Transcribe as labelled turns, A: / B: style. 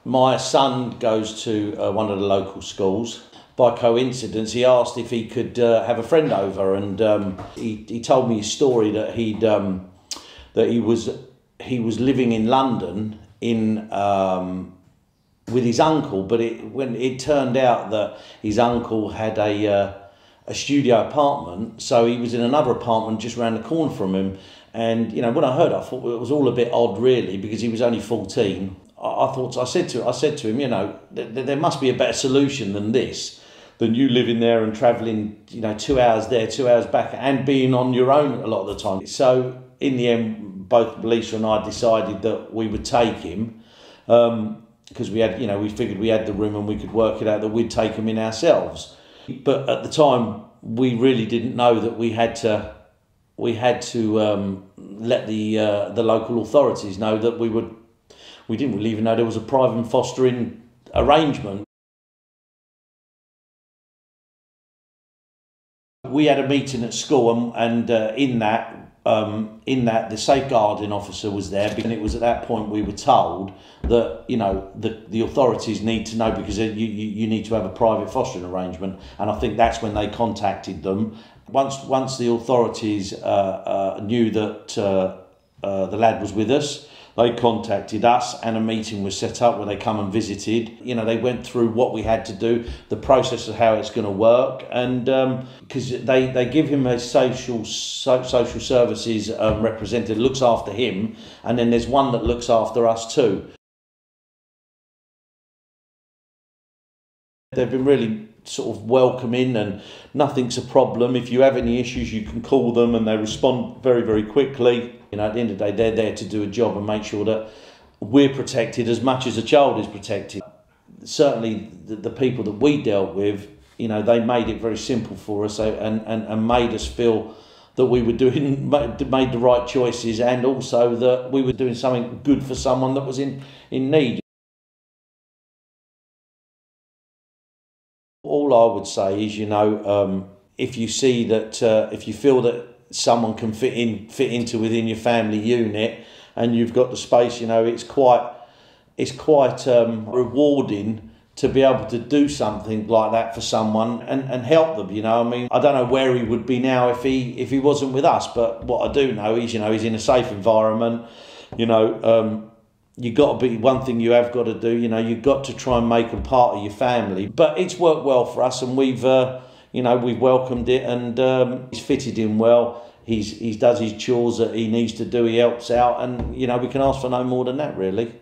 A: My son goes to one of the local schools. By coincidence, he asked if he could have a friend over, and he told me his story that he was living in London with his uncle, but when it turned out that his uncle had a studio apartment, so he was in another apartment just round the corner from him. And when I heard, I thought it was all a bit odd, really, because he was only 14. I said to him, there must be a better solution than this, than you living there and travelling, 2 hours there, 2 hours back, and being on your own a lot of the time. So in the end, both Lisa and I decided that we would take him, because we had, we figured we had the room and we could work it out that we'd take him in ourselves. But at the time, we really didn't know that we had to let the local authorities know that we didn't really even know there was a private fostering arrangement. We had a meeting at school, and in that the safeguarding officer was there, and it was at that point we were told that the authorities need to know, because you need to have a private fostering arrangement, and I think that's when they contacted them. Once the authorities knew that the lad was with us, they contacted us, and a meeting was set up where they come and visited. They went through what we had to do, the process of how it's going to work, and because they give him a social services representative that looks after him, and then there's one that looks after us too. They've been really sort of welcoming, and nothing's a problem. If you have any issues, you can call them, and they respond very, very quickly. At the end of the day, they're there to do a job and make sure that we're protected as much as a child is protected. Certainly, the people that we dealt with, they made it very simple for us, and made us feel that we were made the right choices, and also that we were doing something good for someone that was in need. All I would say is, if you see that, if you feel that someone can fit into within your family unit, and you've got the space, it's quite rewarding to be able to do something like that for someone and help them. I don't know where he would be now if he wasn't with us, but what I do know is, he's in a safe environment. You've got to be, one thing you have got to do, you've got to try and make him part of your family. But it's worked well for us, and we've welcomed it, and he's fitted in well. He does his chores that he needs to do, he helps out, and we can ask for no more than that, really.